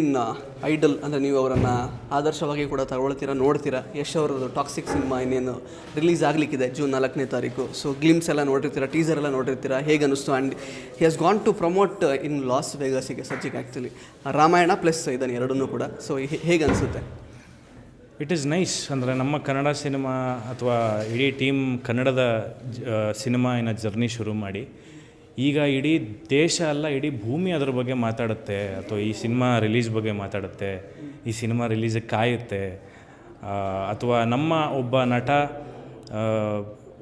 ಇನ್ನು ಐಡಲ್ ಅಂದರೆ ನೀವು ಅವರನ್ನು ಆದರ್ಶವಾಗಿ ಕೂಡ ತಗೊಳ್ತೀರಾ, ನೋಡ್ತೀರಾ. ಯಶ್ ಅವರದ್ದು ಟಾಕ್ಸಿಕ್ ಸಿನಿಮಾ ಇನ್ನೇನು ರಿಲೀಸ್ ಆಗಲಿಕ್ಕಿದೆ June 4ನೇ ತಾರೀಕು. ಸೊ ಗ್ಲಿಮ್ಸ್ ಎಲ್ಲ ನೋಡಿರ್ತೀರಾ, ಟೀಸರ್ ಎಲ್ಲ ನೋಡಿರ್ತೀರಾ, ಹೇಗೆ ಅನ್ನಿಸ್ತು? And he has gone to promote in Las ವೇಗಾಸಿಗೆ ಸದ್ಯಕ್ಕೆ ಆ್ಯಕ್ಚುಲಿ ರಾಮಾಯಣ ಪ್ಲಸ್ ಇದನ್ನು ಎರಡನ್ನೂ ಕೂಡ. ಸೊ ಹೇಗೆ ಅನಿಸುತ್ತೆ? It is nice. ಅಂದರೆ ನಮ್ಮ ಕನ್ನಡ ಸಿನಿಮಾ ಅಥವಾ ಇಡೀ ಟೀಮ್ ಕನ್ನಡದ ಸಿನಿಮಾಯಿನ ಜರ್ನಿ ಶುರು ಮಾಡಿ ಈಗ ಇಡೀ ದೇಶ ಅಲ್ಲ, ಇಡೀ ಭೂಮಿ ಅದ್ರ ಬಗ್ಗೆ ಮಾತಾಡುತ್ತೆ, ಅಥವಾ ಈ ಸಿನಿಮಾ ರಿಲೀಸ್ ಬಗ್ಗೆ ಮಾತಾಡುತ್ತೆ, ಈ ಸಿನಿಮಾ ರಿಲೀಸಿಗೆ ಕಾಯುತ್ತೆ. ಅಥವಾ ನಮ್ಮ ಒಬ್ಬ ನಟ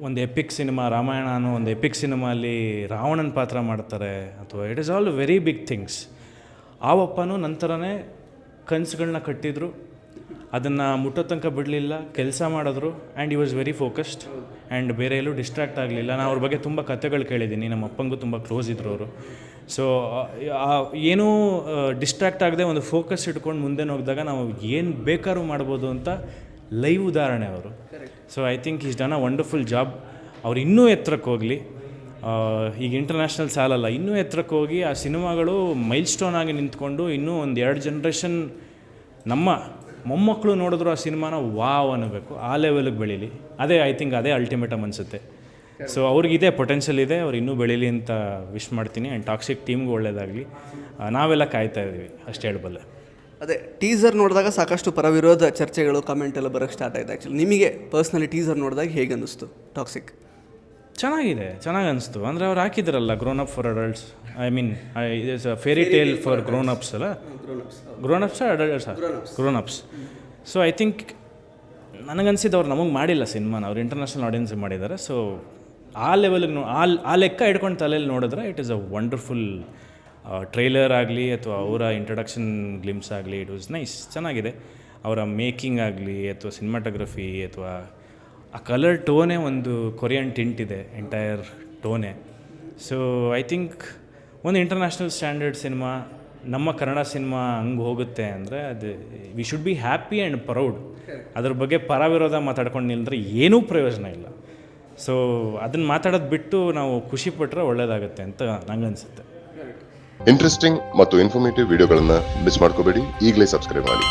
ಒಂದು ಎಪಿಕ್ ಸಿನಿಮಾ ರಾಮಾಯಣ ಅನ್ನೋ ಒಂದು ಎಪಿಕ್ ಸಿನಿಮಾಲಿ ರಾವಣನ ಪಾತ್ರ ಮಾಡ್ತಾರೆ, ಅಥವಾ it is all very big things. ಆವಪ್ಪನೂ ನಂತರನೇ ಕನಸುಗಳನ್ನ ಕಟ್ಟಿದ್ರು, ಅದನ್ನು ಮುಟ್ಟೋ ತನಕ ಬಿಡಲಿಲ್ಲ, ಕೆಲಸ ಮಾಡಿದ್ರು. ಆ್ಯಂಡ್ ಈ ವಾಸ್ ವೆರಿ ಫೋಕಸ್ಡ್ ಆ್ಯಂಡ್ ಬೇರೆ ಎಲ್ಲೂ ಡಿಸ್ಟ್ರ್ಯಾಕ್ಟ್ ಆಗಲಿಲ್ಲ. ನಾನು ಅವ್ರ ಬಗ್ಗೆ ತುಂಬ ಕಥೆಗಳು ಕೇಳಿದ್ದೀನಿ, ನಮ್ಮ ಅಪ್ಪಂಗೂ ತುಂಬ ಕ್ಲೋಸ್ ಇದ್ದರು ಅವರು. ಸೊ ಏನೂ ಡಿಸ್ಟ್ರ್ಯಾಕ್ಟ್ ಆಗದೆ ಒಂದು ಫೋಕಸ್ ಇಟ್ಕೊಂಡು ಮುಂದೆ ಹೋಗಿದಾಗ ನಾವು ಏನು ಬೇಕಾದ್ರೂ ಮಾಡ್ಬೋದು ಅಂತ ಲೈವ್ ಉದಾಹರಣೆ ಅವರು. So I think is done a wonderful job. ಅವ್ರು ಇನ್ನೂ ಎತ್ತರಕ್ಕೆ ಹೋಗಲಿ, ಈಗ ಇಂಟರ್ನ್ಯಾಷನಲ್ ಸಾಲಲ್ಲ, ಇನ್ನೂ ಎತ್ತರಕ್ಕೆ ಹೋಗಿ ಆ ಸಿನಿಮಾಗಳು ಮೈಲ್ ಸ್ಟೋನ್ ಆಗಿ ನಿಂತ್ಕೊಂಡು ಇನ್ನೂ ಒಂದು 2 ಜನ್ರೇಷನ್ ನಮ್ಮ ಮೊಮ್ಮಕ್ಕಳು ನೋಡಿದ್ರು ಆ ಸಿನಿಮಾನ ವಾವ್ ಅನ್ನಬೇಕು, ಆ ಲೆವೆಲಿಗೆ ಬೆಳೀಲಿ. ಅದೇ ಐ ಥಿಂಕ್ ಅದೇ ಅಲ್ಟಿಮೇಟಮ್ ಅನಿಸುತ್ತೆ. ಸೊ ಅವ್ರಿಗಿದೆ ಪೊಟೆನ್ಷಿಯಲ್ ಇದೆ, ಅವ್ರು ಇನ್ನೂ ಬೆಳೀಲಿ ಅಂತ ವಿಶ್ ಮಾಡ್ತೀನಿ. ಆ್ಯಂಡ್ ಟಾಕ್ಸಿಕ್ ಟೀಮ್ಗೆ ಒಳ್ಳೆಯದಾಗಲಿ. ನಾವೆಲ್ಲ ಕಾಯ್ತಾ ಇದ್ದೀವಿ, ಅಷ್ಟು ಹೇಳಬಲ್ಲೆ. ಅದೇ ಟೀಸರ್ ನೋಡಿದಾಗ ಸಾಕಷ್ಟು ಪರವಿರೋಧ ಚರ್ಚೆಗಳು, ಕಮೆಂಟ್ ಎಲ್ಲ ಬರೋಕ್ಕೆ ಸ್ಟಾರ್ಟ್ ಆಯಿತು. ಆ್ಯಕ್ಚುಲಿ ನಿಮಗೆ ಪರ್ಸ್ನಲಿ ಟೀಸರ್ ನೋಡಿದಾಗ ಹೇಗೆ ಅನ್ನಿಸ್ತು ಟಾಕ್ಸಿಕ್? ಚೆನ್ನಾಗಿದೆ, ಚೆನ್ನಾಗಿ ಅನಿಸ್ತು. ಅಂದರೆ ಅವ್ರು ಹಾಕಿದ್ರಲ್ಲ grown up for adults, I mean is a fairy tale for grown ups ಅಲ್ಲ, grown ups adults, grown ups. So I think ನನಗನ್ಸಿದ್ದು ಅವ್ರು ನಮಗೆ ಮಾಡಿಲ್ಲ ಸಿನಿಮಾನ, ಅವ್ರು ಇಂಟರ್ನ್ಯಾಷನಲ್ ಆಡಿಯನ್ಸಿಗೆ ಮಾಡಿದ್ದಾರೆ. ಸೊ ಆ ಲೆವೆಲ್ಗೆ ಆ ಲೆಕ್ಕ ಇಟ್ಕೊಂಡು ತಲೆಯಲ್ಲಿ ನೋಡಿದ್ರೆ it is a wonderful trailer ಆಗಲಿ ಅಥವಾ ಅವರ ಇಂಟ್ರಡಕ್ಷನ್ ಗ್ಲಿಮ್ಸ್ ಆಗಲಿ, ಇಟ್ ವಾಸ್ ನೈಸ್, ಚೆನ್ನಾಗಿದೆ. ಅವರ ಮೇಕಿಂಗ್ ಆಗಲಿ ಅಥವಾ ಸಿನಿಮಾಟೋಗ್ರಫಿ ಅಥವಾ ಆ ಕಲರ್ ಟೋನೇ ಒಂದು ಕೊರಿಯನ್ ಟಿಂಟ್ ಇದೆ, ಎಂಟೈರ್ ಟೋನೇ. ಸೊ ಐ ಥಿಂಕ್ ಒಂದು ಇಂಟರ್ನ್ಯಾಷನಲ್ ಸ್ಟ್ಯಾಂಡರ್ಡ್ ಸಿನಿಮಾ, ನಮ್ಮ ಕನ್ನಡ ಸಿನಿಮಾ ಹಂಗೆ ಹೋಗುತ್ತೆ ಅಂದರೆ ಅದು we should be happy and proud. ಅದ್ರ ಬಗ್ಗೆ ಪರವಿರೋಧ ಮಾತಾಡ್ಕೊಂಡು ನಿಲ್ಲದ್ರೆ ಏನೂ ಪ್ರಯೋಜನ ಇಲ್ಲ. ಸೊ ಅದನ್ನು ಮಾತಾಡೋದು ಬಿಟ್ಟು ನಾವು ಖುಷಿಪಟ್ಟರೆ ಒಳ್ಳೆಯದಾಗುತ್ತೆ ಅಂತ ನಂಗನ್ಸುತ್ತೆ. ಇಂಟ್ರೆಸ್ಟಿಂಗ್ ಮತ್ತು ಇನ್ಫಾರ್ಮೇಟಿವ್ ವಿಡಿಯೋಗಳನ್ನು ಮಿಸ್ ಮಾಡ್ಕೋಬೇಡಿ, ಈಗಲೇ ಸಬ್ಸ್ಕ್ರೈಬ್ ಮಾಡಿ.